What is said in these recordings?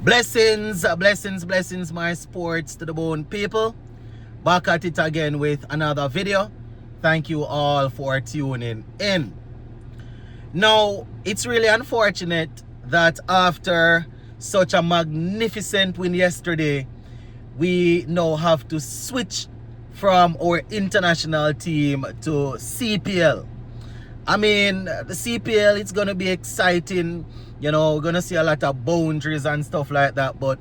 Blessings, blessings, my sports to the bone people. Back at it again with another video. Thank you all for tuning in. Now, it's really unfortunate that after such a magnificent win yesterday, we now have to switch from our international team to CPL. I mean, the CPL, it's going to be exciting. You know, we're going to see a lot of boundaries and stuff like that. But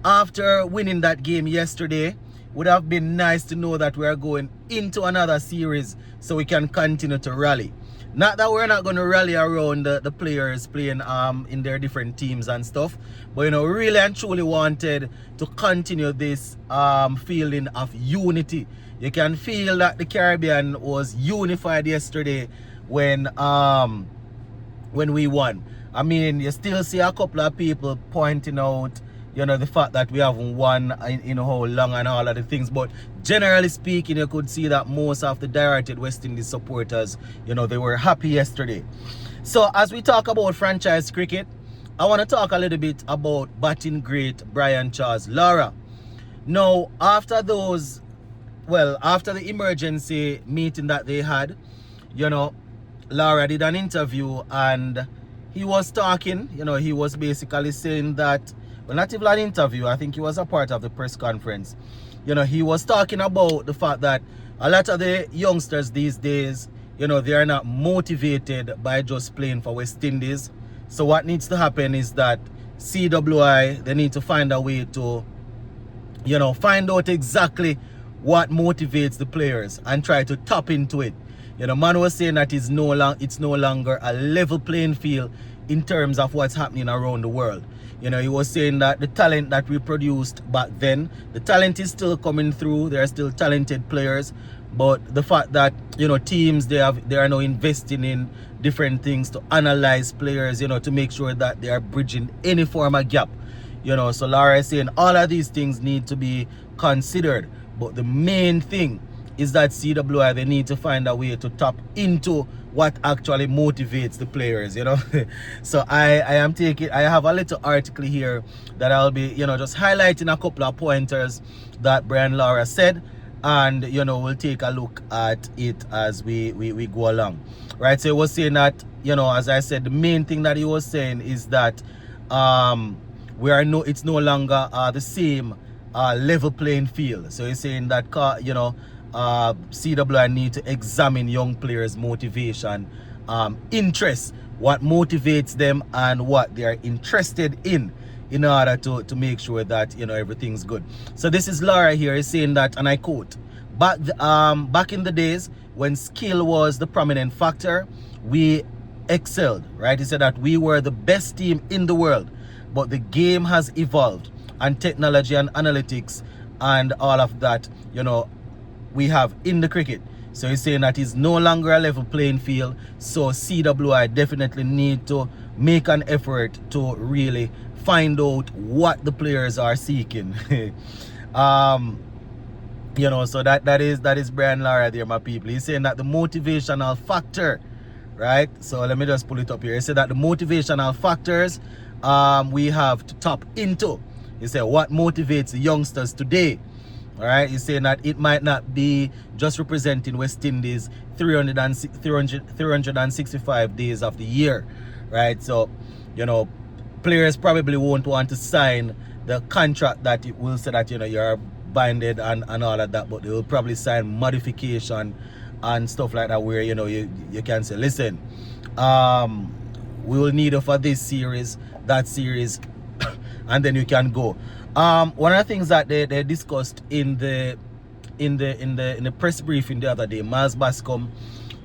after winning that game yesterday, would have been nice to know that we are going into another series so we can continue to rally. Not that we're not going to rally around the players playing in their different teams and stuff. But, you know, really and truly wanted to continue this feeling of unity. You can feel that the Caribbean was unified yesterday when we won. I mean, you still see a couple of people pointing out, you know, the fact that we haven't won in how long and all of the things. But generally speaking, you could see that most of the directed West Indies supporters, you know, they were happy yesterday. So as we talk about franchise cricket, I want to talk a little bit about batting great Brian Lara. Now, after the emergency meeting that they had, you know, Lara did an interview and he was talking, you know, he was basically saying that, well, not even an interview, I think he was a part of the press conference. You know, he was talking about the fact that a lot of the youngsters these days, you know, they are not motivated by just playing for West Indies. So what needs to happen is that CWI, they need to find a way to, you know, find out exactly what motivates the players and try to tap into it. You know, man was saying that it's no longer a level playing field in terms of what's happening around the world. You know, he was saying that the talent that we produced back then, the talent is still coming through. There are still talented players, but the fact that, you know, teams they are now investing in different things to analyze players, you know, to make sure that they are bridging any form of gap. You know, so Lara is saying all of these things need to be considered, but the main thing is that CWI, they need to find a way to tap into what actually motivates the players, you know. So I have a little article here that I'll be, you know, just highlighting a couple of pointers that Brian Lara said, and, you know, we'll take a look at it as we go along. Right, so he was saying that, you know, as I said, the main thing that he was saying is that it's no longer the same level playing field. So he's saying that, you know, CWI need to examine young players' motivation, interests, what motivates them and what they are interested in order to make sure that, you know, everything's good. So this is Lara here is saying that, and I quote, back in the days when skill was the prominent factor, we excelled, right? He said that we were the best team in the world, but the game has evolved and technology and analytics and all of that, you know, we have in the cricket. So he's saying that it's no longer a level playing field. So CWI definitely need to make an effort to really find out what the players are seeking. You know, so that is Brian Lara there, my people. He's saying that the motivational factor, right? So let me just pull it up here. He said that the motivational factors we have to tap into. He said what motivates the youngsters today. All right, he's saying that it might not be just representing West Indies 365 days of the year, right? So, you know, players probably won't want to sign the contract that it will say that, you know, you're binded and all of that, but they will probably sign modification and stuff like that where, you know, you can say, listen, we will need it for this series, that series, and then you can go. One of the things that they discussed in the press briefing the other day, Miles Bascom,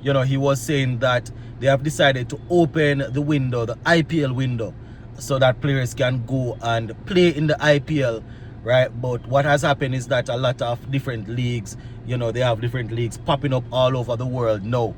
you know, he was saying that they have decided to open the window, the IPL window, so that players can go and play in the IPL, right? But what has happened is that a lot of different leagues, you know, they have different leagues popping up all over the world now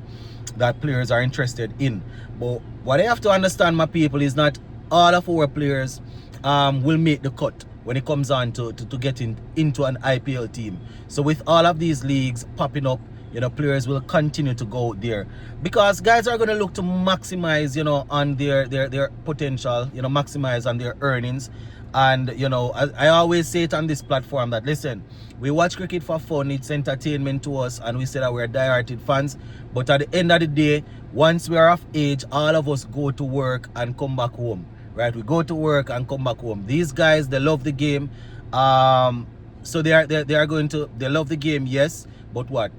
that players are interested in. But what I have to understand, my people, is not all of our players will make the cut when it comes on to getting into an IPL team. So with all of these leagues popping up, you know, players will continue to go there because guys are going to look to maximize, you know, on their potential, you know, maximize on their earnings. And you know, I always say it on this platform that listen, we watch cricket for fun, it's entertainment to us, and we say that we're die-hearted fans, but at the end of the day, once we are of age, all of us go to work and come back home, right? We go to work and come back home. These guys, they love the game, so they are going to, they love the game, yes, but what,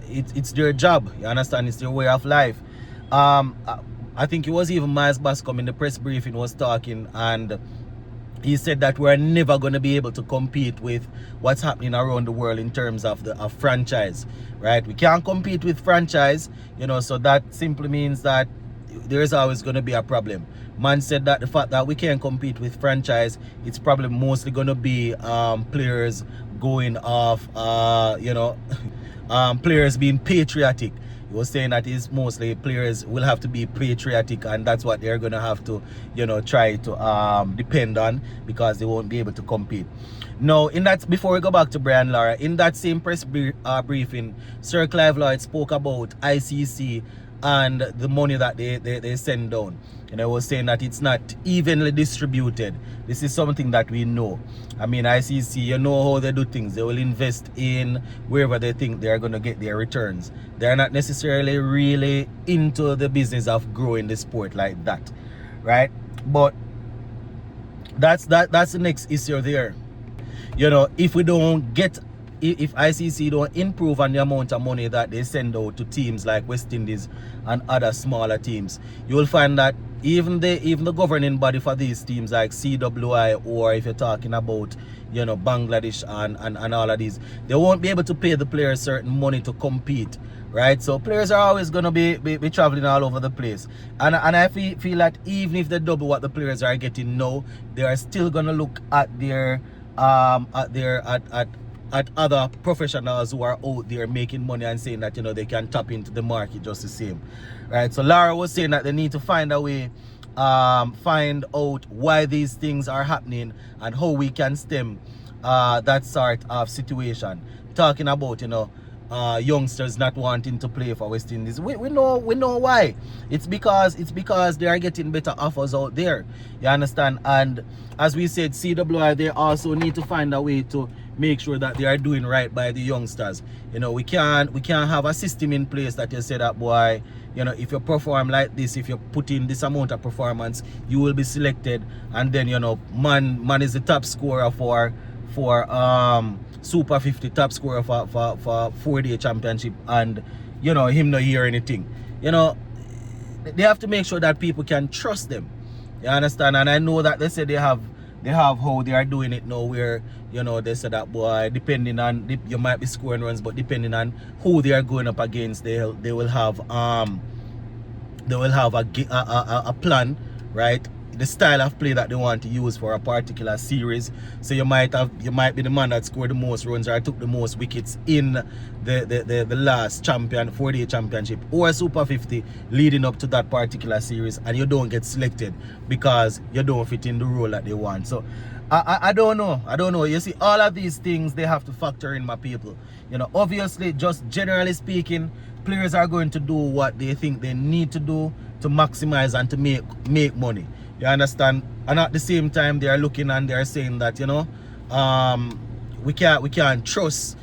it's their job, you understand? It's their way of life. I think it was even Miles Bascom in the press briefing was talking, and he said that we're never going to be able to compete with what's happening around the world in terms of the franchise, right? We can't compete with franchise, you know, so that simply means that there's always going to be a problem. Man said that the fact that we can't compete with franchise, it's probably mostly going to be players going off, you know, players being patriotic. He was saying that is mostly players will have to be patriotic, and that's what they're going to have to, you know, try to depend on, because they won't be able to compete. Now, in that, before we go back to Brian Lara, in that same press briefing, Sir Clive Lloyd spoke about ICC and the money that they send down. And I was saying that it's not evenly distributed. This is something that we know. I mean, ICC, you know how they do things. They will invest in wherever they think they are going to get their returns. They're not necessarily really into the business of growing the sport like that, right? But that's the next issue there. You know, if we don't get, if ICC don't improve on the amount of money that they send out to teams like West Indies and other smaller teams, you will find that even the governing body for these teams like CWI, or if you're talking about, you know, Bangladesh and all of these, they won't be able to pay the players certain money to compete, right? So players are always going to be traveling all over the place, and I feel that even if they double what the players are getting now, they are still going to look at their at other professionals who are out there making money and saying that, you know, they can tap into the market just the same, right? So Lara was saying that they need to find a way, find out why these things are happening and how we can stem that sort of situation. Talking about, you know, youngsters not wanting to play for West Indies. We know why. It's because they are getting better offers out there. You understand? And as we said, CWI, they also need to find a way to make sure that they are doing right by the youngsters. You know, we can't have a system in place that you say that, boy, you know, if you perform like this, if you put in this amount of performance, you will be selected, and then, you know, man is the top scorer for Super 50, top scorer for 4-day championship, and, you know, him not hear anything. You know, they have to make sure that people can trust them. You understand? And I know that they say they have how they are doing it now, where, you know, they say that, boy, depending on, you might be scoring runs, but depending on who they are going up against, they will have a plan, right? The style of play that they want to use for a particular series. So you might be the man that scored the most runs or took the most wickets in the last 4-day championship or Super 50 leading up to that particular series, and you don't get selected because you don't fit in the role that they want. So I don't know. You see, all of these things, they have to factor in, my people. You know, obviously, just generally speaking, players are going to do what they think they need to do to maximize and to make money. You understand? And at the same time, they are looking and they are saying that, you know, we can't trust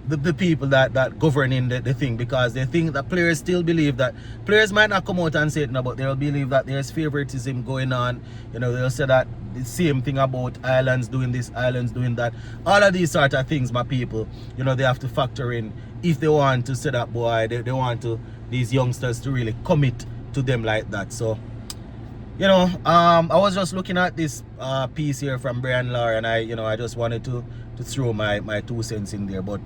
the people that governing the thing, because they think that players still believe that players might not come out and say it now, but they'll believe that there's favoritism going on. You know, they'll say that the same thing about islands doing this, islands doing that. All of these sort of things, my people, you know, they have to factor in if they want to say that, boy, they want to, these youngsters to really commit to them like that. So, you know, I was just looking at this piece here from Brian Lara, and I just wanted to throw my 2 cents in there. But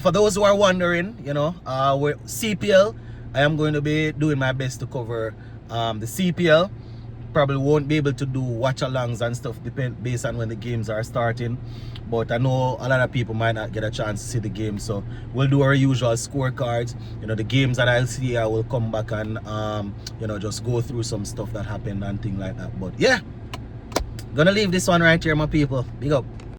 for those who are wondering, you know, we're CPL, I am going to be doing my best to cover the CPL. Probably won't be able to do watch-alongs and stuff based on when the games are starting, but I know a lot of people might not get a chance to see the game, so we'll do our usual scorecards. You know, the games that I'll see, I will come back and you know, just go through some stuff that happened and things like that. But yeah, gonna leave this one right here, my people. Big up.